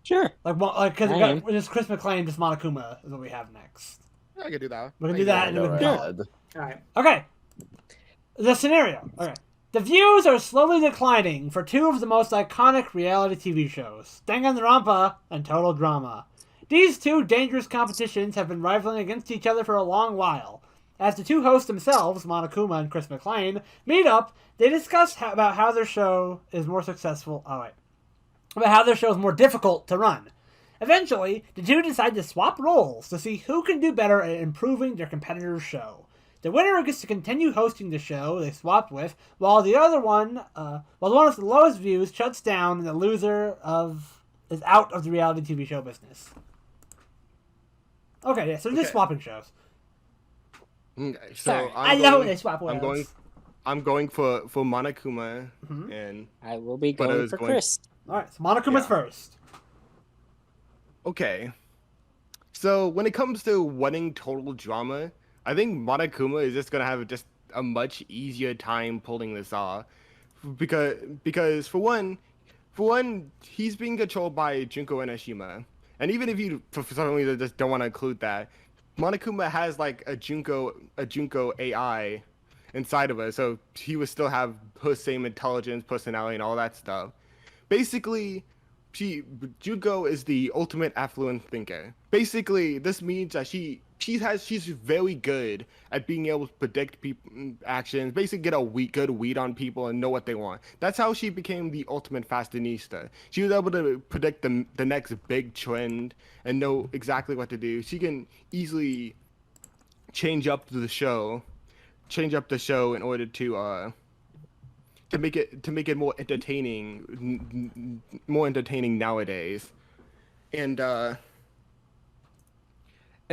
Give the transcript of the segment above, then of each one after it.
Sure. Because we I got am. just Chris McLean, just Monokuma is what we have next. I can do that. We can I do can do that, that. and then we can Go call it. ahead. All right. Okay. The scenario. Okay. The views are slowly declining for two of the most iconic reality TV shows, Danganronpa and Total Drama. These two dangerous competitions have been rivaling against each other for a long while. As the two hosts themselves, Monokuma and Chris McLean, meet up, they discuss about how their show is more successful. Oh wait, about how their show is more difficult to run. Eventually, the two decide to swap roles to see who can do better at improving their competitor's show. The winner gets to continue hosting the show they swapped with, while the one with the lowest views shuts down, and the loser is out of the reality TV show business. Okay, yeah, so they're just swapping shows. Okay, so Sorry, I love when they swap roles. I'm going for Monokuma, and I will be but I going was for going. Chris. All right, so Monokuma's Yeah. first. Okay. So when it comes to winning total drama, I think Monokuma is just gonna have just a much easier time pulling this off, because for one, he's being controlled by Junko Enoshima, and even if you for some reason just don't want to include that, Monokuma has like a Junko AI inside of us, so he would still have her same intelligence, personality, and all that stuff. Basically, she Juko is the ultimate affluent thinker. Basically, this means that she's very good at being able to predict people actions. Basically, get a good weed on people and know what they want. That's how she became the ultimate fashionista. She was able to predict the next big trend and know exactly what to do. She can easily change up the show, in order to make it more entertaining nowadays. And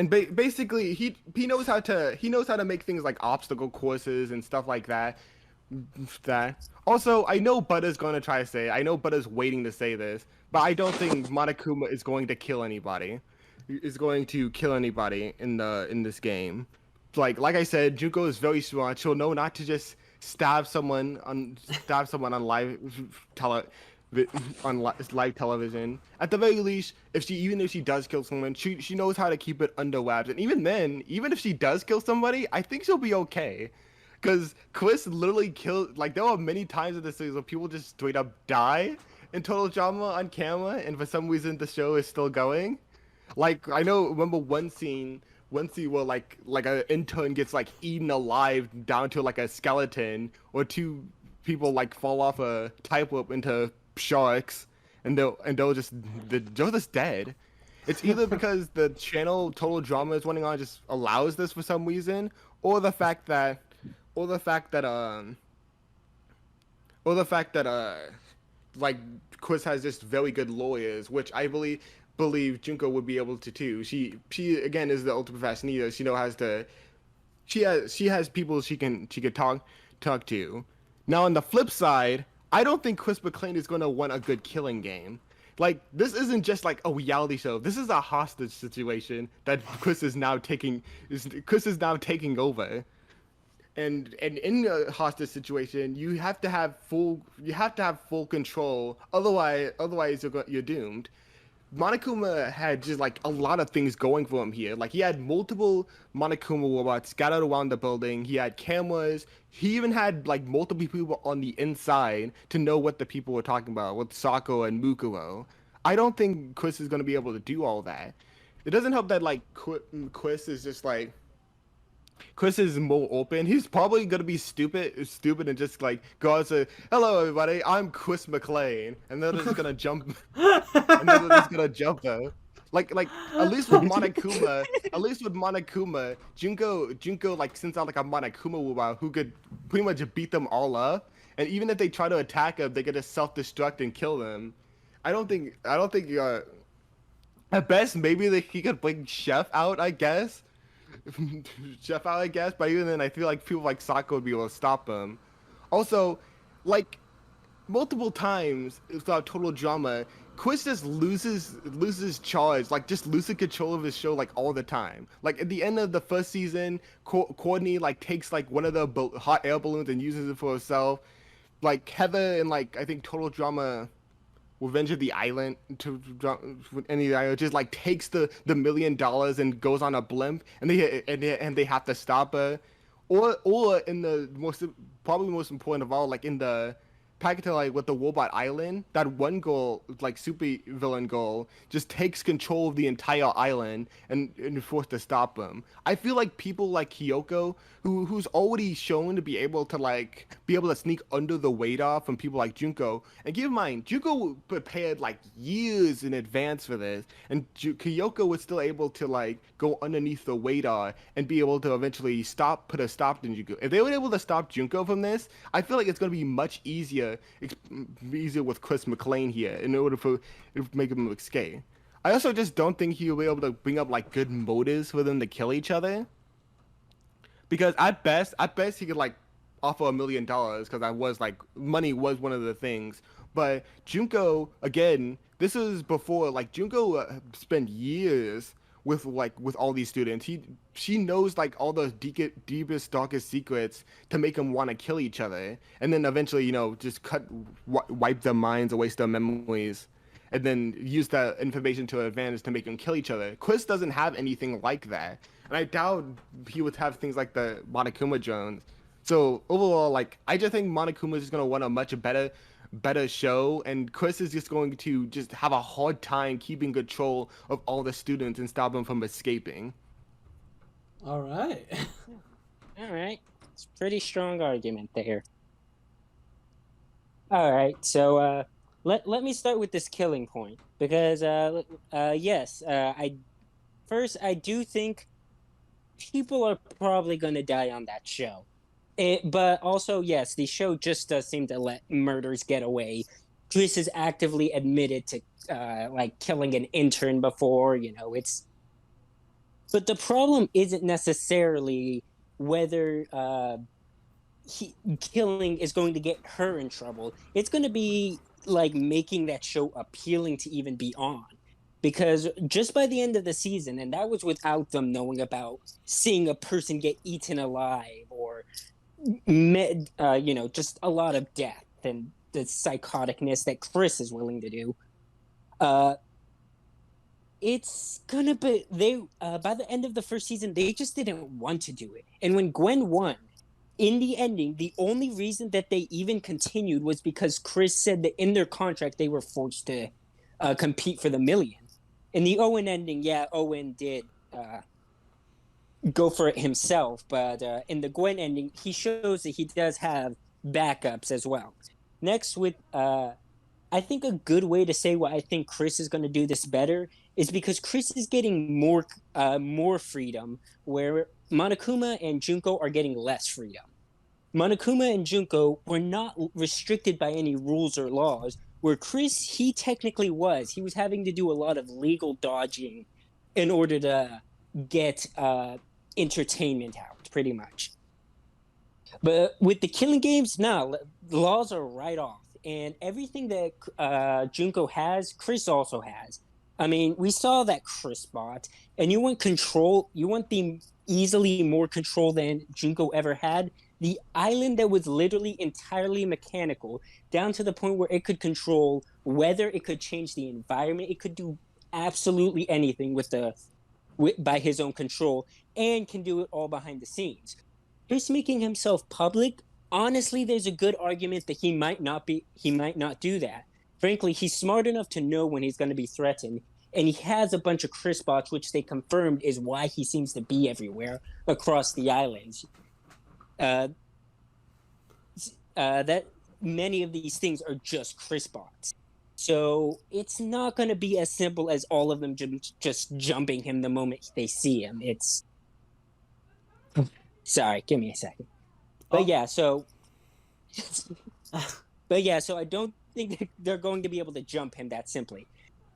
basically he knows how to make things like obstacle courses and stuff like that. Also, I know Butter's going to try to say, I know Butter's waiting to say this, but I don't think Monokuma is going to kill anybody. Is going to kill anybody in this game. Like I said, Junko is very smart. She'll know not to just stab someone on live television. At the very least, even if she does kill someone, she knows how to keep it under wraps. And even then, even if she does kill somebody, I think she'll be okay. Because Chris literally killed, like, there were many times in this series where people just straight up die in total drama on camera, and for some reason the show is still going. Like, remember one scene where like an intern gets like eaten alive down to like a skeleton, or two people like fall off a tightrope into sharks, and they're just dead. It's either because the channel Total Drama is running on just allows this for some reason, or the fact that or the fact that or the fact that like Chris has just very good lawyers, which I believe Junko would be able to too. She again is the ultimate fashionista. She has people she could talk to. Now on the flip side, I don't think Chris McLean is gonna win a good killing game. Like, this isn't just like a reality show. This is a hostage situation that Chris is now taking over. And in a hostage situation, you have to have full control. Otherwise you're doomed. Monokuma had just like a lot of things going for him here. Like, he had multiple Monokuma robots scattered around the building. He had cameras. He even had like multiple people on the inside to know what the people were talking about with Sako and Mukuro. I don't think Chris is going to be able to do all that. It doesn't help that like Chris is just like Chris is more open. He's probably gonna be stupid, and just like go out and say, "Hello, everybody. I'm Chris McLean," and they're just gonna jump, and then they're just gonna jump though. Like at least with Monokuma, Junko like sends out like a Monokuma robot who could pretty much beat them all up. And even if they try to attack him, they could just self-destruct and kill them. I don't think. At best, maybe he could bring Chef out, I guess. Chef out, I guess, but even then, I feel like people like Sako would be able to stop him. Also, like, multiple times without total drama, Chris just loses charge, like just losing control of his show like all the time. Like at the end of the first season, Courtney like takes like one of the hot air balloons and uses it for herself. Like Heather and like I think total drama Revenge of the Island any of the island just like takes the $1 million and goes on a blimp and they have to stop her, or in the most probably most important of all, like in the Packard, like with the Robot Island, that one goal, like super villain goal, just takes control of the entire island and is forced to stop him. I feel like people like Kyoko, who's already shown to be able to sneak under the radar from people like Junko. And keep in mind, Junko prepared like years in advance for this, and Kyoko was still able to like go underneath the radar and be able to eventually put a stop to Junko. If they were able to stop Junko from this, I feel like it's going to be much easier with Chris McLean here in order to make him escape. I also just don't think he'll be able to bring up like good motives for them to kill each other. Because at best he could like offer $1 million because I was like money was one of the things. But Junko, again, this is before like Junko spent years with all these students. She knows like all the deepest darkest secrets to make them want to kill each other, and then eventually just wipe their minds, erase their memories, and then use that information to her advantage to make them kill each other. Chris doesn't have anything like that, and I doubt he would have things like the Monokuma drones. So overall, like I just think Monokuma is just gonna run a much better show, and Chris is just going to just have a hard time keeping control of all the students and stop them from escaping. All right. All right. It's a pretty strong argument there. All right. So let me start with this killing point because yes, I do think people are probably going to die on that show. But also, yes, the show just does seem to let murders get away. Chris has actively admitted to like killing an intern before. It's. But the problem isn't necessarily whether killing is going to get her in trouble. It's going to be like making that show appealing to even be on. Because just by the end of the season, and that was without them knowing about seeing a person get eaten alive or just a lot of death and the psychoticness that Chris is willing to do. It's gonna be by the end of the first season, they just didn't want to do it. And when Gwen won, in the ending, the only reason that they even continued was because Chris said that in their contract they were forced to compete for the million. In the Owen ending, yeah, Owen did go for it himself, but in the Gwen ending, he shows that he does have backups as well. Next, with I think a good way to say why I think Chris is going to do this better is because Chris is getting more freedom, where Monokuma and Junko are getting less freedom. Monokuma and Junko were not restricted by any rules or laws, where Chris, he technically was. He was having to do a lot of legal dodging in order to get entertainment out, pretty much. But with the killing games, no, the laws are right off. And everything that Junko has, Chris also has. I mean, we saw that Chris bought, and you want control, you want the easily more control than Junko ever had. The island that was literally entirely mechanical, down to the point where it could control weather, it could change the environment, it could do absolutely anything by his own control, and can do it all behind the scenes. Chris making himself public, honestly, there's a good argument that he might not do that. Frankly, he's smart enough to know when he's going to be threatened, and he has a bunch of Chris bots, which they confirmed is why he seems to be everywhere across the islands. That many of these things are just Chris bots. So it's not going to be as simple as all of them just jumping him the moment they see him. It's... Sorry, give me a second. But yeah, so... so I don't think they're going to be able to jump him that simply.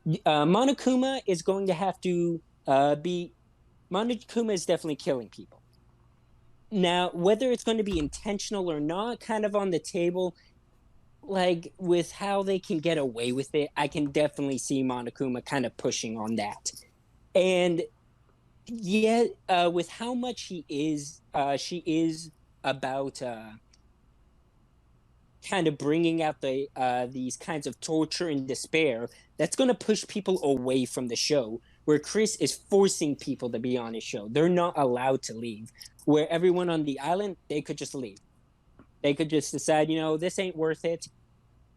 Monokuma is going to have to be... Monokuma is definitely killing people. Now, whether it's going to be intentional or not, kind of on the table, like with how they can get away with it, I can definitely see Monokuma kind of pushing on that. And yeah, with how much she is about kind of bringing out these kinds of torture and despair, that's going to push people away from the show. Where Chris is forcing people to be on his show, they're not allowed to leave. Where everyone on the island, they could just leave. They could just decide, this ain't worth it.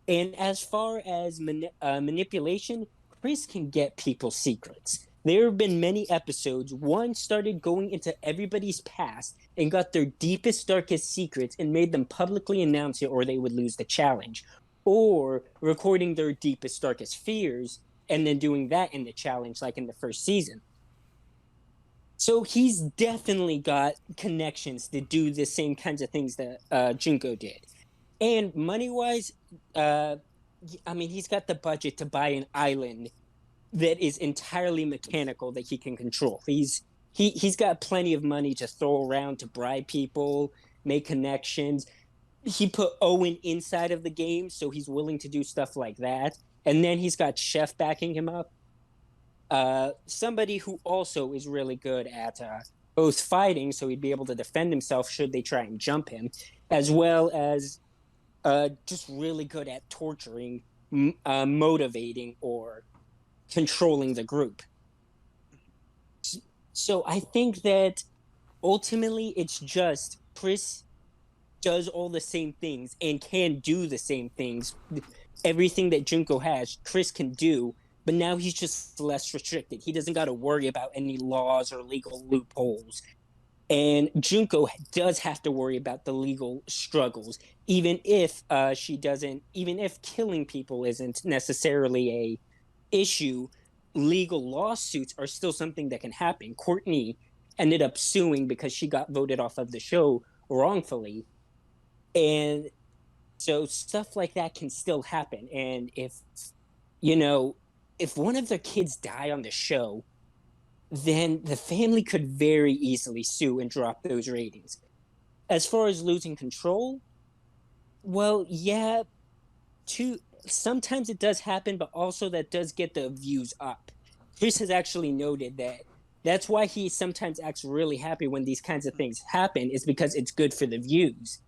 And as far as manipulation, Chris can get people's secrets. There have been many episodes, one started going into everybody's past and got their deepest, darkest secrets and made them publicly announce it or they would lose the challenge. Or recording their deepest, darkest fears and then doing that in the challenge like in the first season. So he's definitely got connections to do the same kinds of things that Junko did. And money-wise, he's got the budget to buy an island that is entirely mechanical that he can control. He's got plenty of money to throw around to bribe people, make connections. He put Owen inside of the game, so he's willing to do stuff like that. And then he's got Chef backing him up. Somebody who also is really good at both fighting, so he'd be able to defend himself should they try and jump him, as well as just really good at torturing, motivating, or controlling the group. So I think that ultimately it's just Chris does all the same things and can do the same things. Everything that Junko has, Chris can do, but now he's just less restricted. He doesn't got to worry about any laws or legal loopholes. And Junko does have to worry about the legal struggles, even if killing people isn't necessarily a issue. Legal lawsuits are still something that can happen. Courtney ended up suing because she got voted off of the show wrongfully. And so stuff like that can still happen. And if one of their kids die on the show, then the family could very easily sue and drop those ratings. As far as losing control, well, yeah, sometimes it does happen, but also that does get the views up. Chris has actually noted that that's why he sometimes acts really happy when these kinds of things happen, is because it's good for the views.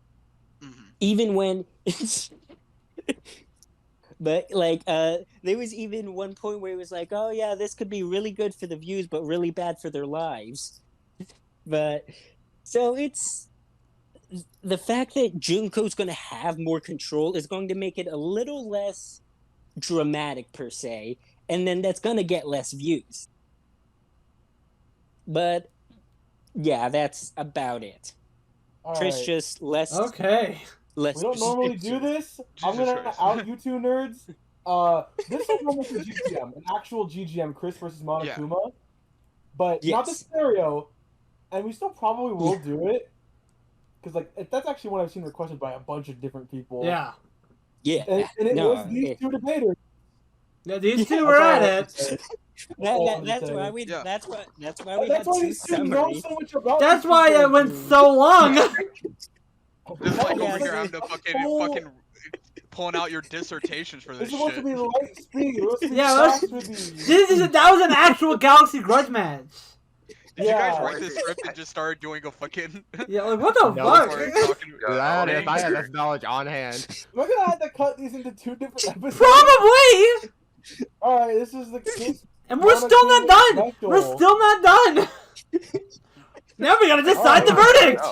Mm-hmm. Even when it's... But, there was even one point where he was like, oh, yeah, this could be really good for the views, but really bad for their lives. But, so it's... The fact that Junko's going to have more control is going to make it a little less dramatic, per se, and then that's going to get less views. But, yeah, that's about it. All Chris right. just less... Okay. We don't normally do this. I'm gonna out you two nerds. This is almost a GGM, an actual GGM, Chris versus Monokuma, but not the scenario. And we still probably will do it because that's actually one I've seen requested by a bunch of different people. Yeah. Yeah. And it was these two debaters. Yeah, these two were at it. That's why we had two summaries. That's why it went so long. Just over here having to fucking pulling out your dissertations for this shit. This is supposed to be light speed. That was an actual Galaxy Grudge match. Did you guys write this script and just start doing a fucking... Yeah, what the fuck? If I had this knowledge on hand. We're gonna have to cut these into two different episodes. Probably! Alright, this is the case. And we're still not done! We're still not done! Now we gotta decide the verdict!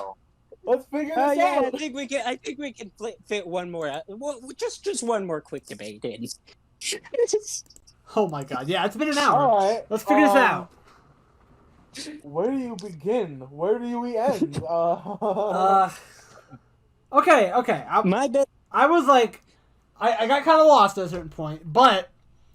Let's figure this out. I think we can fit one more out. Well, just one more quick debate in. Oh my god, yeah, it's been an hour. Alright. Let's figure this out. Where do you begin? Where do we end? Okay. My bad. I was like, I got kind of lost at a certain point, but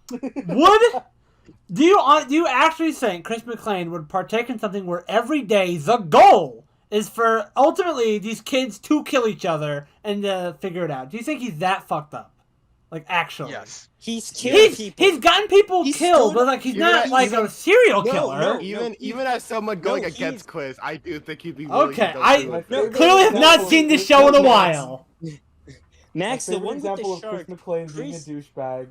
do you actually think Chris McLean would partake in something where every day the goal is for ultimately these kids to kill each other and figure it out? Do you think he's that fucked up? Like, actually? Yes. He's killed people. He's gotten people killed, but he's not like a serial killer. Even as someone going against Quiz, I do think he'd be willing to I clearly have not seen this show in a while. Max, the one example with the of shark. Chris McLean being a douchebag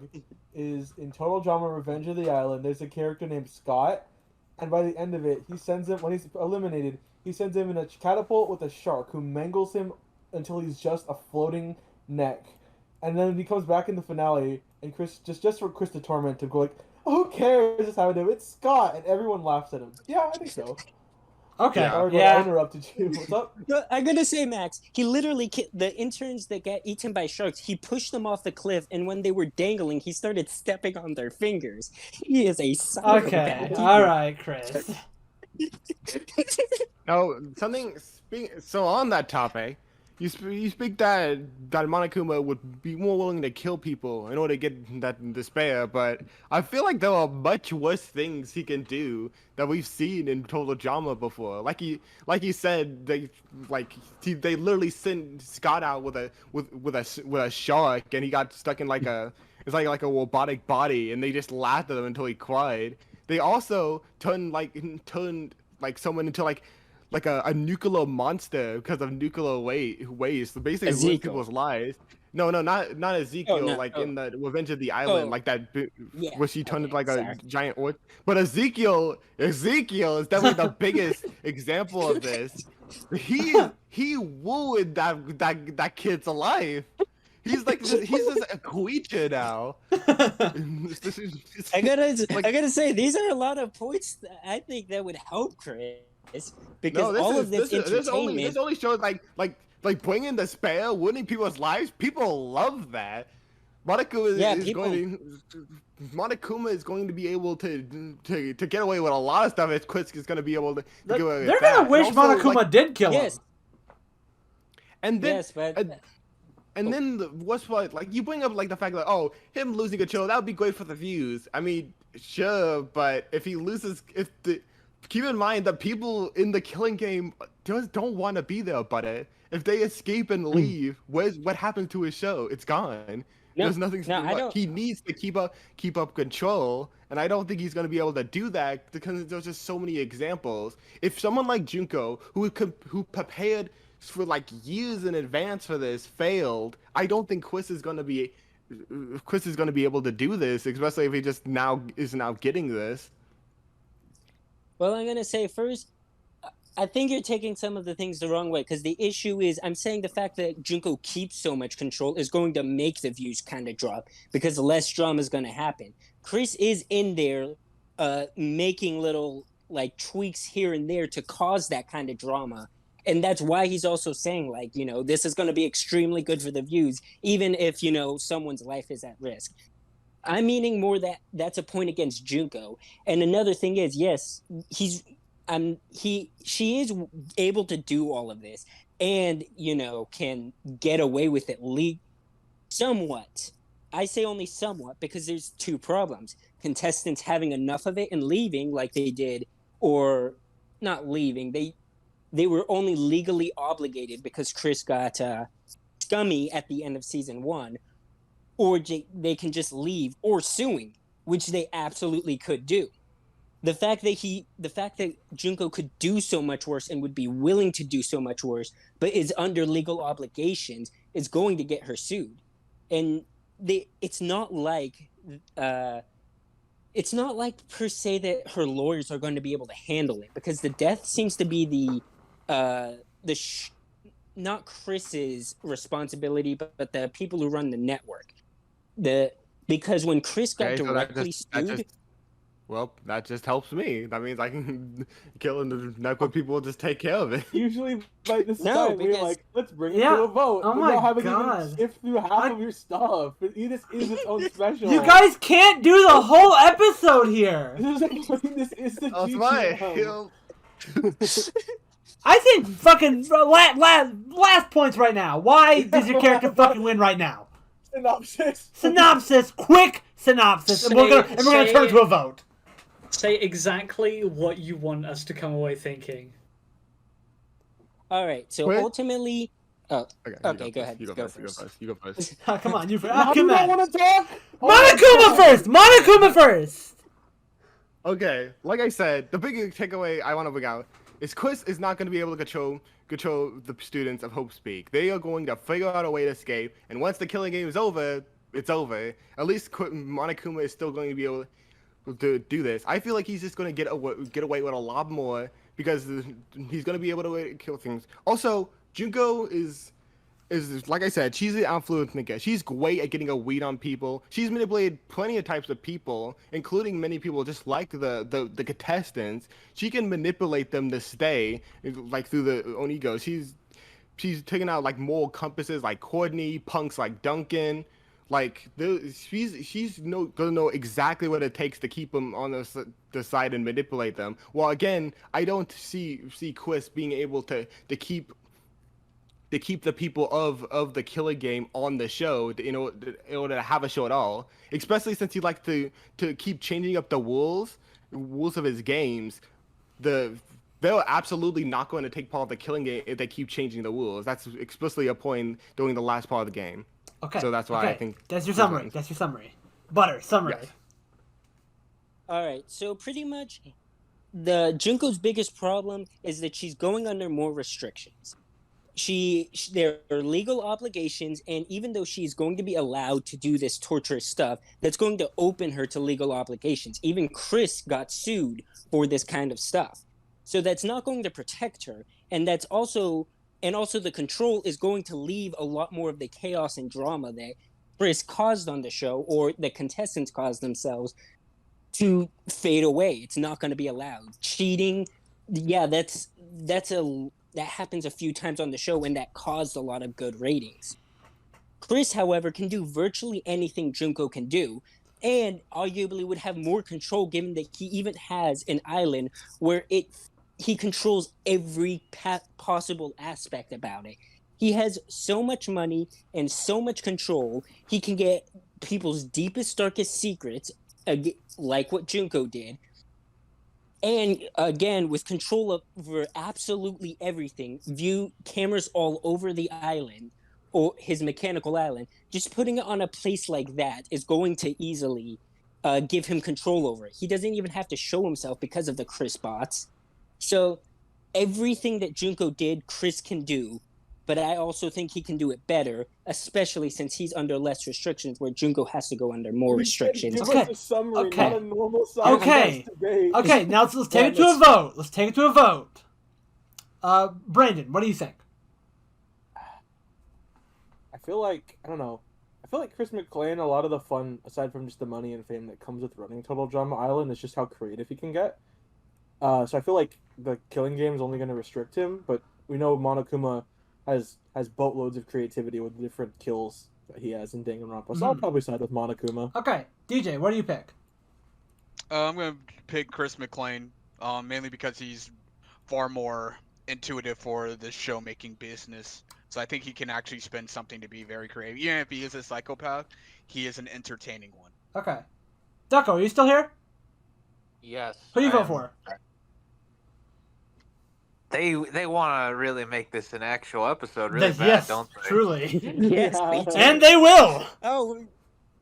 is in Total Drama Revenge of the Island. There's a character named Scott, and by the end of it, he sends him, when he's eliminated, he sends him in a catapult with a shark who mangles him until he's just a floating neck, and then he comes back in the finale, and Chris just for Chris to torment him, go like, "Who cares? This is how I do. It's Scott," and everyone laughs at him. Yeah, I think so. Okay. Yeah. Sorry, Yeah. I interrupted you. What's up? I'm gonna say, Max, he literally the interns that got eaten by sharks. He pushed them off the cliff, and when they were dangling, he started stepping on their fingers. He is a psychopath. Okay. All right, Chris. No, so on that topic, you speak that Monokuma would be more willing to kill people in order to get that despair, but I feel like there are much worse things he can do that we've seen in Total Drama before. Like he said, they literally sent Scott out with a shark, and he got stuck in like a a robotic body, and they just laughed at him until he cried. They also turned someone into like a nuclear monster because of nuclear waste. So basically, ruined people's lives. No, not Ezekiel. In the Revenge of the Island, where she turned into a giant orc. But Ezekiel is definitely the biggest example of this. He ruined that kid's life. He's just a creature now. I gotta say, these are a lot of points that I think that would help Chris. Because all of this entertainment. This only shows like bringing despair, winning people's lives. People love that. Monokuma is going to be able to get away with a lot of stuff. If Chris is going to be able to get away with that. They're gonna wish Monokuma did kill him. And then, yes, but. And then what's you bring up the fact that him losing control, that would be great for the views. I mean, sure, but if he loses, keep in mind that people in the killing game just don't want to be there. But if they escape and leave, what happens to his show? It's gone. There's nothing. He needs to keep up control, and I don't think he's going to be able to do that because there's just so many examples. If someone like Junko, who prepared for years in advance for this, failed, I don't think Chris is going to be able to do this, especially if he just is now getting this. Well, I'm gonna say first, I think you're taking some of the things the wrong way, because the issue is, I'm saying the fact that Junko keeps so much control is going to make the views kind of drop, because less drama is going to happen. Chris is in there making little tweaks here and there to cause that kind of drama. And that's why he's also saying, this is going to be extremely good for the views, even if, someone's life is at risk. I'm meaning more that that's a point against Junko. And another thing is, yes, she is able to do all of this and, can get away with it somewhat. I say only somewhat because there's two problems. Contestants having enough of it and leaving like they did, or not leaving. They were only legally obligated because Chris got scummy at the end of season 1, or they can just leave, or suing, which they absolutely could do. The fact that Junko could do so much worse and would be willing to do so much worse, but is under legal obligations, is going to get her sued. And it's not like per se that her lawyers are going to be able to handle it, because the death seems to be not Chris's responsibility, but the people who run the network. Because when Chris got directly sued, that just helps me. That means I can kill the network people will just take care of it. Usually, by this time, we're let's bring it to a vote. Oh my god! Even sift through half of your stuff. This is its own special. You guys can't do the whole episode here. This is the GGM. I think fucking last points right now. Why does your character fucking win right now? Synopsis, quick synopsis, and we're gonna turn to a vote. Say exactly what you want us to come away thinking. All right. So ultimately, okay, go ahead. You go first. Come on, you first. Come on. Want to talk? Monokuma first. Okay, like I said, the big takeaway I want to bring out is Chris is not going to be able to control the students of Hope Speak. They are going to figure out a way to escape, and once the killing game is over, it's over. At least Monokuma is still going to be able to do this. I feel like he's just going to get away with a lot more, because he's going to be able to kill things. Also, Junko is is, like I said, she's the affluent thinker. She's great at getting a read on people. She's manipulated plenty of types of people, including many people just like the contestants. She can manipulate them to stay, like through the own ego. She's taken out like moral compasses like Courtney, punks like Duncan. Like she's gonna know exactly what it takes to keep them on the side and manipulate them. Well, again, I don't see Chris being able to keep the people of the Killer Game on the show, in order to have a show at all. Especially since he likes to keep changing up the rules of his games. They're absolutely not going to take part of the Killing Game if they keep changing the rules. That's explicitly a point during the last part of the game. Okay. So that's why I think that's your summary. That's your summary. Butter summary. Yes. All right. So pretty much, the Junko's biggest problem is that she's going under more restrictions. There are legal obligations, and even though she's going to be allowed to do this torturous stuff, that's going to open her to legal obligations. Even Chris got sued for this kind of stuff. So that's not going to protect her, and that's also the control is going to leave a lot more of the chaos and drama that Chris caused on the show, or the contestants caused themselves, to fade away. It's not going to be allowed. Cheating, yeah, that happens a few times on the show, and that caused a lot of good ratings. Chris, however, can do virtually anything Junko can do, and arguably would have more control, given that he even has an island where he controls every possible aspect about it. He has so much money and so much control, he can get people's deepest, darkest secrets, like what Junko did. And again, with control over absolutely everything, view cameras all over the island, or his mechanical island, just putting it on a place like that is going to easily give him control over it. He doesn't even have to show himself because of the Chris bots. So everything that Junko did, Chris can do, but I also think he can do it better, especially since he's under less restrictions, where Junko has to go under more restrictions. Give us a summary, not a normal summary. Okay, now let's take it to a vote. Let's take it to a vote. Brandon, what do you think? I feel like Chris McLean, a lot of the fun, aside from just the money and fame that comes with running Total Drama Island, is just how creative he can get. So I feel like the Killing Game is only going to restrict him, but we know Monokuma has boatloads of creativity with the different kills that he has in Danganronpa. So I'll probably side with Monokuma. Okay, DJ, what do you pick? I'm going to pick Chris McLean, mainly because he's far more intuitive for the show-making business. So I think he can actually spend something to be very creative. Even if he is a psychopath, he is an entertaining one. Okay. Ducko, are you still here? Yes. Who do you vote for? They want to really make this an actual episode really bad, yes, don't they? Truly. Yes, and they will! Oh.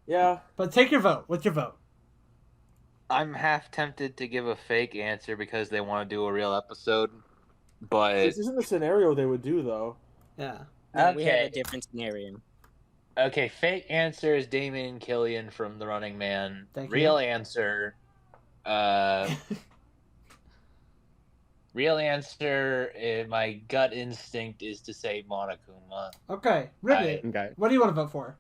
Yeah. But take your vote. What's your vote? I'm half tempted to give a fake answer because they want to do a real episode, but... This isn't the scenario they would do, though. Yeah. No, we have a different scenario. Okay, fake answer is Damien Killian from The Running Man. Thank Real you. answer... Real answer, my gut instinct is to say Monokuma. Okay, Ribbit, Okay. what do you want to vote for?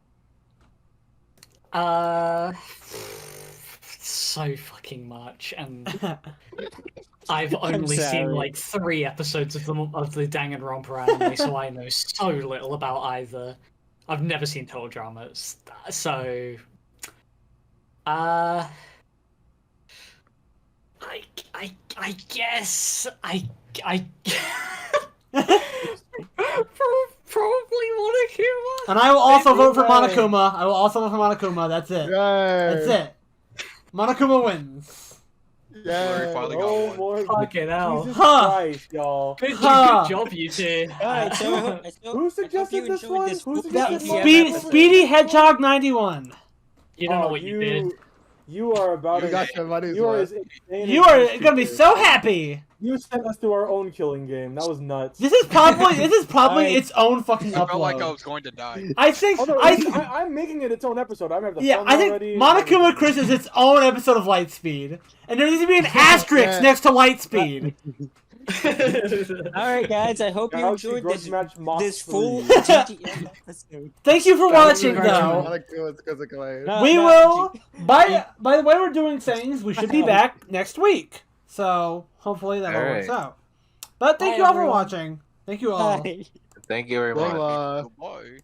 So fucking much, and I've only seen like 3 episodes of the Danganronpa anime, so I know so little about either. I've never seen Total Dramas, so I guess I probably Monokuma. And I will also vote for Monokuma. I will also vote for Monokuma. That's it. Yay. That's it. Monokuma wins. Yeah. Fucking hell. Jesus Christ, y'all. Good job, you two. Alright, so Who suggested this one? Who suggested Speedy Hedgehog 91. You don't know what you did. You are about You as, got your money's you are worth. as insane You as are these gonna be two. so happy. You sent us to our own Killing Game. That was nuts. This is probably its own fucking I felt like I upload. was going to die. I think Oh, no, I'm making it its own episode. I have the fun I think already. Monokuma Chris is its own episode of Lightspeed, and there needs to be an asterisk next to Lightspeed. Alright, guys, I hope you Galaxy enjoyed Grudge Match Mach this 3. full GGM episode. Thank you for watching, very though. much. We will. By the way we're doing things, we should be back next week. So hopefully that all works out. But thank Bye, you all for everyone. watching. Thank you all. Bye. Thank you very much. Bye. Goodbye.